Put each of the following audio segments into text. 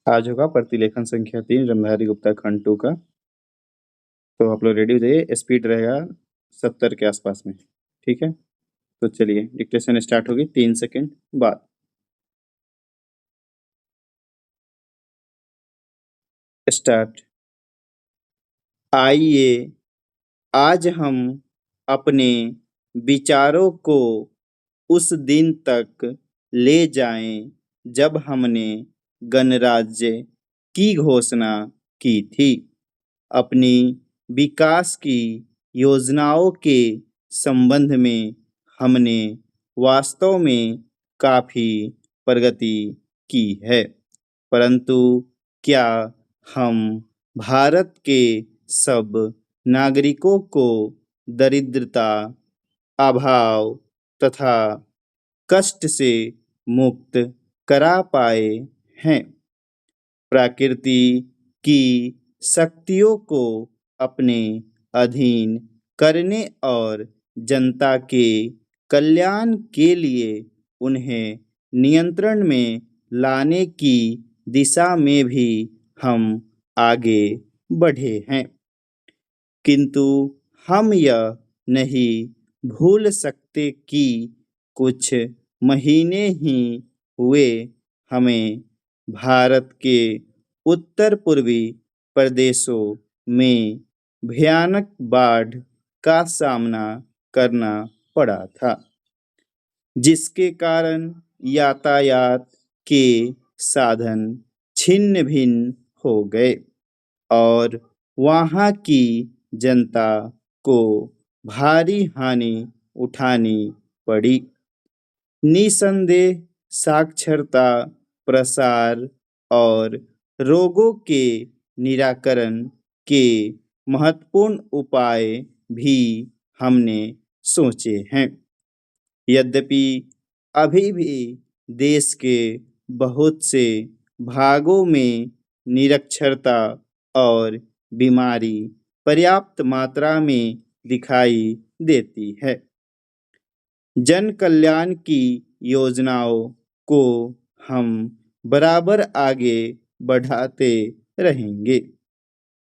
आज होगा प्रतिलेखन संख्या 3 रमधारी गुप्ता खंड 2 का। तो आप लोग रेडी हो जाइए, स्पीड रहेगा 70 के आसपास में, ठीक है। तो चलिए डिक्टेशन स्टार्ट होगी 3 सेकंड बाद। स्टार्ट। आइए आज हम अपने विचारों को उस दिन तक ले जाएं जब हमने गणराज्य की घोषणा की थी। अपनी विकास की योजनाओं के संबंध में हमने वास्तव में काफ़ी प्रगति की है, परंतु क्या हम भारत के सब नागरिकों को दरिद्रता, अभाव तथा कष्ट से मुक्त करा पाए हैं? प्रकृति की शक्तियों को अपने अधीन करने और जनता के कल्याण के लिए उन्हें नियंत्रण में लाने की दिशा में भी हम आगे बढ़े हैं, किंतु हम यह नहीं भूल सकते कि कुछ महीने ही हुए हमें भारत के उत्तर पूर्वी प्रदेशों में भयानक बाढ़ का सामना करना पड़ा था, जिसके कारण यातायात के साधन छिन्न भिन्न हो गए और वहाँ की जनता को भारी हानि उठानी पड़ी। निसंदेह साक्षरता, प्रसार और रोगों के निराकरण के महत्वपूर्ण उपाय भी हमने सोचे हैं। यद्यपि अभी भी देश के बहुत से भागों में निरक्षरता और बीमारी पर्याप्त मात्रा में दिखाई देती है। जन कल्याण की योजनाओं को हम बराबर आगे बढ़ाते रहेंगे,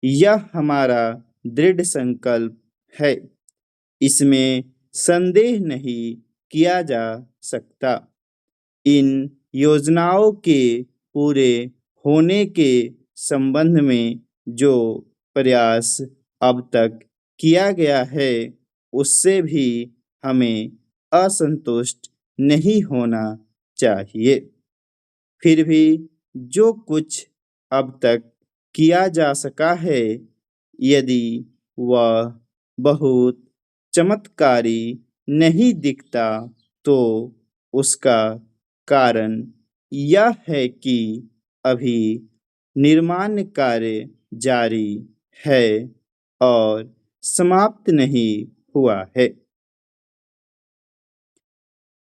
यह हमारा दृढ़ संकल्प है, इसमें संदेह नहीं किया जा सकता। इन योजनाओं के पूरे होने के संबंध में जो प्रयास अब तक किया गया है, उससे भी हमें असंतुष्ट नहीं होना चाहिए। फिर भी जो कुछ अब तक किया जा सका है, यदि वह बहुत चमत्कारी नहीं दिखता, तो उसका कारण यह है कि अभी निर्माण कार्य जारी है और समाप्त नहीं हुआ है।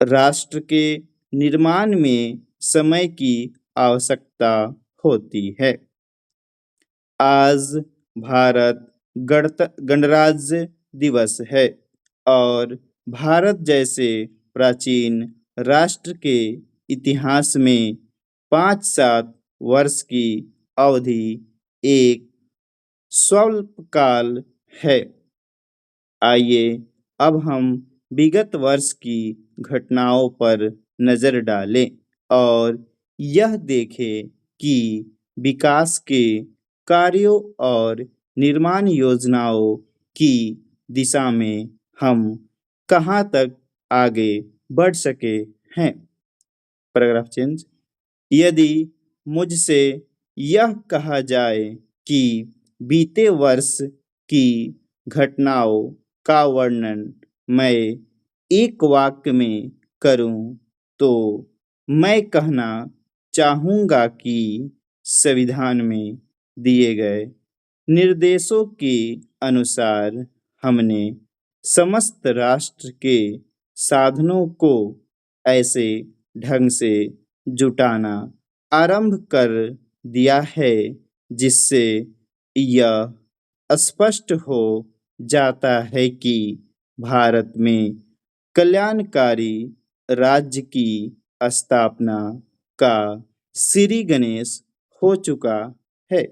राष्ट्र के निर्माण में समय की आवश्यकता होती है। आज भारत गणराज्य दिवस है और भारत जैसे प्राचीन राष्ट्र के इतिहास में 5-7 वर्ष की अवधि एक स्वल्पकाल है। आइए अब हम विगत वर्ष की घटनाओं पर नजर डालें और यह देखें कि विकास के कार्यों और निर्माण योजनाओं की दिशा में हम कहाँ तक आगे बढ़ सके हैं। Paragraph change. यदि मुझसे यह कहा जाए कि बीते वर्ष की घटनाओं का वर्णन मैं एक वाक्य में करूं, तो मैं कहना चाहूँगा कि संविधान में दिए गए निर्देशों के अनुसार हमने समस्त राष्ट्र के साधनों को ऐसे ढंग से जुटाना आरंभ कर दिया है जिससे यह स्पष्ट हो जाता है कि भारत में कल्याणकारी राज्य की स्थापना का श्री गणेश हो चुका है।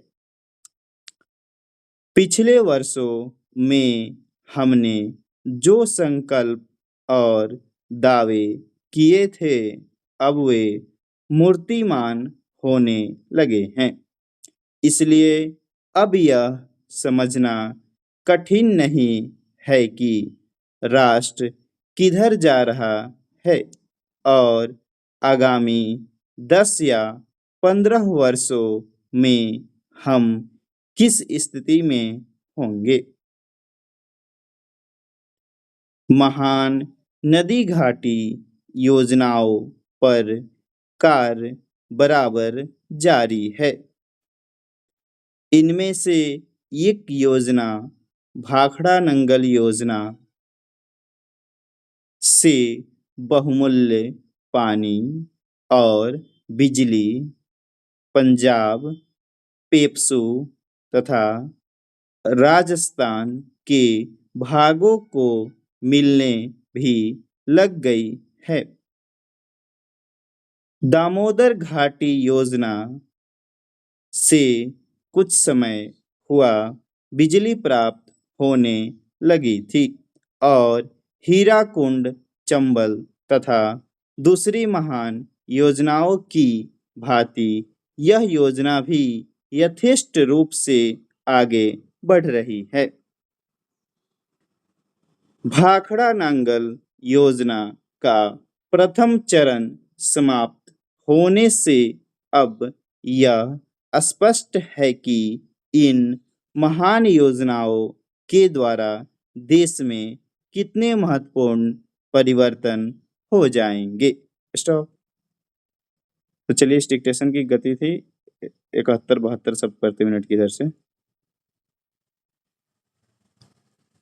पिछले वर्षों में हमने जो संकल्प और दावे किए थे, अब वे मूर्तिमान होने लगे हैं। इसलिए अब यह समझना कठिन नहीं है कि राष्ट्र किधर जा रहा है और आगामी 10 या 15 वर्षों में हम किस स्थिति में होंगे। महान नदी घाटी योजनाओं पर कार्य बराबर जारी है। इनमें से एक योजना भाखड़ा नंगल योजना से बहुमूल्य पानी और बिजली पंजाब, पेप्सू तथा राजस्थान के भागों को मिलने भी लग गई है। दामोदर घाटी योजना से कुछ समय हुआ बिजली प्राप्त होने लगी थी और हीराकुंड, चंबल तथा दूसरी महान योजनाओं की भांति यह योजना भी यथेष्ट रूप से आगे बढ़ रही है। भाखड़ा नांगल योजना का प्रथम चरण समाप्त होने से अब यह स्पष्ट है कि इन महान योजनाओं के द्वारा देश में कितने महत्वपूर्ण परिवर्तन हो जाएंगे। स्टॉप। तो चलिए, इस डिक्टेशन की गति थी 71-72 शब्द प्रति मिनट की दर से।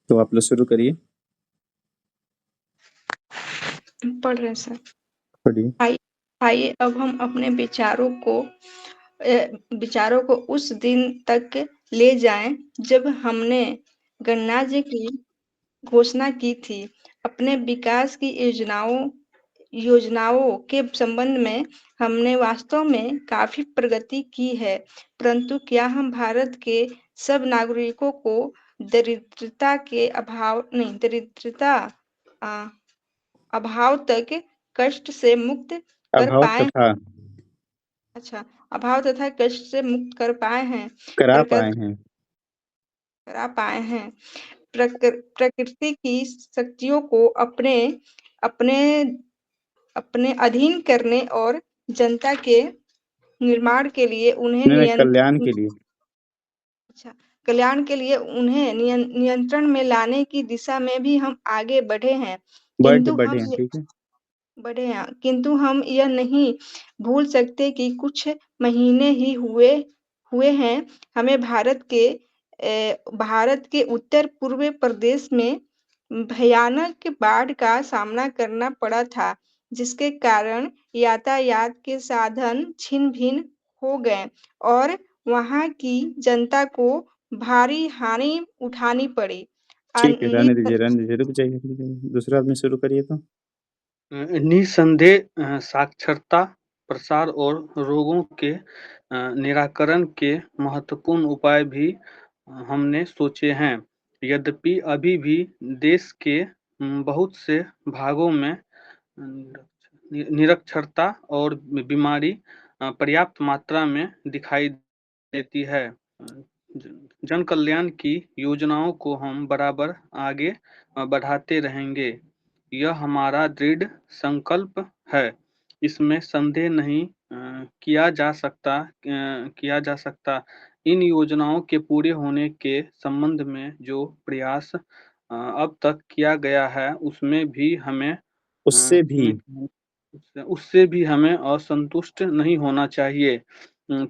तो आप लोग शुरू करिए। पढ़ रहे हैं सर। पढ़िए। आइए अब हम अपने विचारों को उस दिन तक ले जाएं जब हमने गणराज्य की घोषणा की थी। अपने विकास की योजनाओं के संबंध में हमने वास्तव में काफी प्रगति की है, परंतु क्या हम भारत के सब नागरिकों को दरिद्रता अभाव तक कष्ट से मुक्त कर अभाव पाए? तथा अच्छा, अभाव तथा कष्ट से मुक्त कर पाए हैं, करा प्रकृति पाए हैं। करा पाए हैं। प्रकृति की शक्तियों को अपने अपने अपने अधीन करने और जनता के निर्माण के लिए कल्याण के लिए कल्याण के लिए उन्हें नियंत्रण में लाने की दिशा में भी हम आगे बढ़े हैं। बढ़ किंतु बढ़े हम हैं। ठीक है। बढ़े हैं, किंतु हम यह नहीं भूल सकते कि कुछ महीने ही हुए हैं हमें भारत के उत्तर पूर्वी प्रदेश में भयानक बाढ़ का सामना करना पड़ा था, जिसके कारण यातायात के साधन छिन्न-भिन्न हो गए और वहां की जनता को भारी हानि उठानी पड़ी। ठीक है, रहने दीजिए, रुक जाइए, दूसरा आपने शुरू करिए तो। निस्संदेह साक्षरता, प्रसार और रोगों के निराकरण के महत्वपूर्ण उपाय भी हमने सोचे हैं। यद्यपि अभी भी देश के बहुत से भागों में निरक्षरता और बीमारी पर्याप्त मात्रा में दिखाई देती है। जन कल्याण की योजनाओं को हम बराबर आगे बढ़ाते रहेंगे। यह हमारा दृढ़ संकल्प है। इसमें संदेह नहीं किया जा सकता। इन योजनाओं के पूरे होने के संबंध में जो प्रयास अब तक किया गया है, उसमें भी हमें उससे भी हमें असंतुष्ट नहीं होना चाहिए।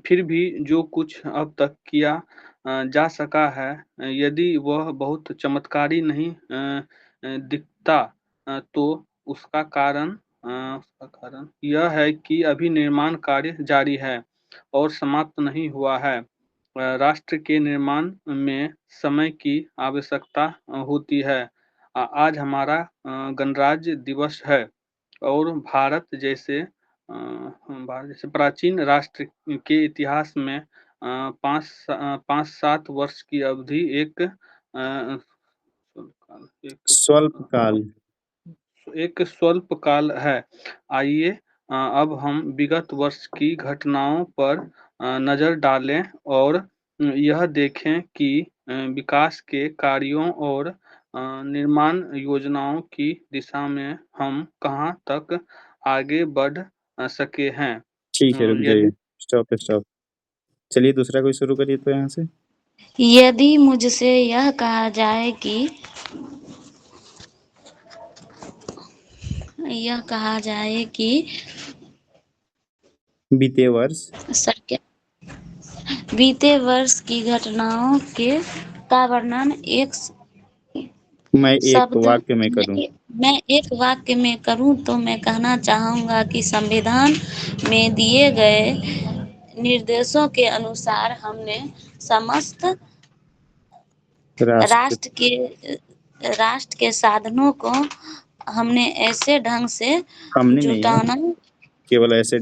फिर भी जो कुछ अब तक किया जा सका है, यदि वह बहुत चमत्कारी नहीं दिखता, तो उसका कारण यह है कि अभी निर्माण कार्य जारी है और समाप्त नहीं हुआ है। राष्ट्र के निर्माण में समय की आवश्यकता होती है। आज हमारा गणराज्य दिवस है और भारत जैसे जैसे प्राचीन राष्ट्र के इतिहास में 5-7 वर्ष की अवधि स्वल्पकाल एक स्वल्प काल है। आइए अब हम विगत वर्ष की घटनाओं पर नज़र डालें और यह देखें कि विकास के कार्यों और निर्माण योजनाओं की दिशा में हम कहाँ तक आगे बढ़ सके हैं। ठीक है, रुक जाइए। यदि स्टॉप। चलिए दूसरा कोई शुरू करिए तो यहाँ से। यदि मुझसे यह कहा जाए कि बीते वर्ष बीते वर्ष की घटनाओं का वर्णन मैं एक शब्द वाक्य में करूं। मैं एक वाक्य में करूं तो मैं कहना चाहूँगा कि संविधान में दिए गए निर्देशों के अनुसार हमने समस्त राष्ट्र के साधनों को हमने ऐसे ढंग से हमने नहीं है, जुटाना केवल ऐसे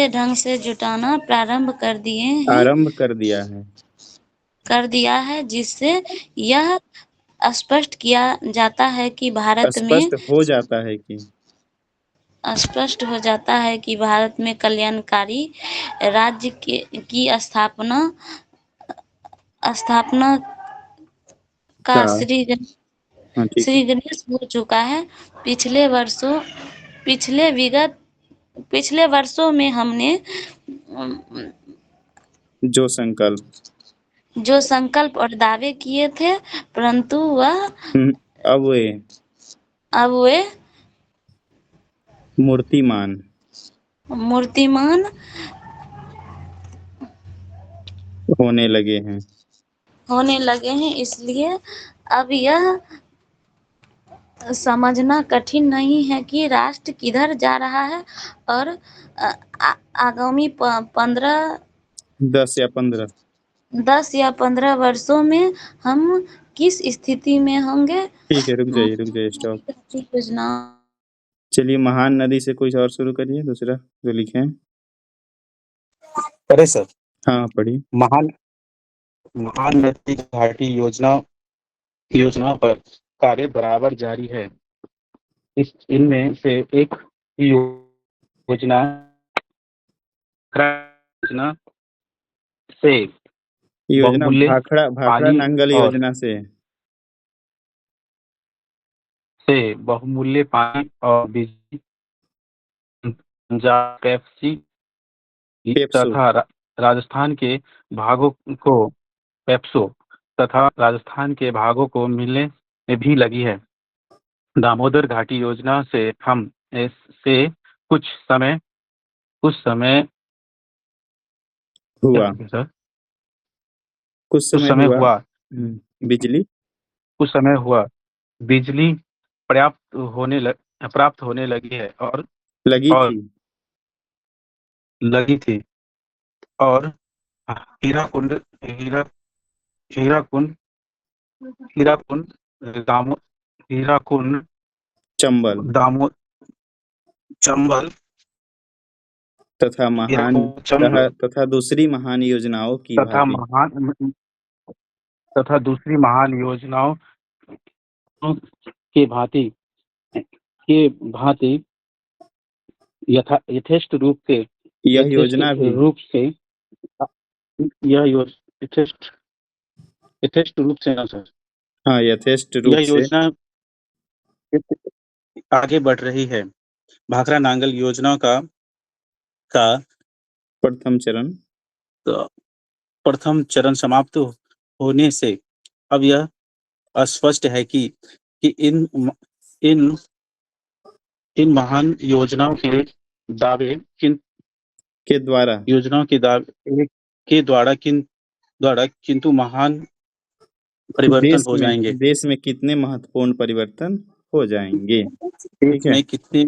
ढंग से जुटाना प्रारंभ कर दिए हैं आरंभ कर दिया है जिससे यह स्पष्ट किया जाता है कि भारत में कल्याणकारी राज्य की स्थापना का हाँ, ठीक है। गणेश हो चुका है। पिछले वर्षों में हमने जो संकल्प और दावे किए थे, परंतु वह अब वे मूर्तिमान होने लगे हैं। इसलिए अब यह समझना कठिन नहीं है कि राष्ट्र किधर जा रहा है और आगामी 10 या 15 वर्षों में हम किस स्थिति में होंगे। ठीक है, रुक जाइए स्टॉप। चलिए महान नदी से कुछ और शुरू करिए, दूसरा जो लिखे हैं। अरे सर, हाँ पढ़िए। महान नदी घाटी योजना पर कार्य बराबर जारी है। इनमें से एक योजना से भाखड़ा नांगल योजना से बहुमूल्य पानी और बिजली पेप्सी तथा राजस्थान के भागों को मिलने में भी लगी है। दामोदर घाटी योजना से हम से कुछ समय हुआ बिजली प्राप्त होने लगी है और लगी थी और हीराकुंड चंबल तथा दूसरी महान योजनाओं की भांति यथेष्ट रूप से यह योजना आगे बढ़ रही है। भाखड़ा नांगल योजना का प्रथम चरण समाप्त होने से अब यह स्पष्ट है कि इन महान योजनाओं के दावे के द्वारा किंतु महान परिवर्तन हो जाएंगे। देश में कितने महत्वपूर्ण परिवर्तन हो जाएंगे। देश में कितने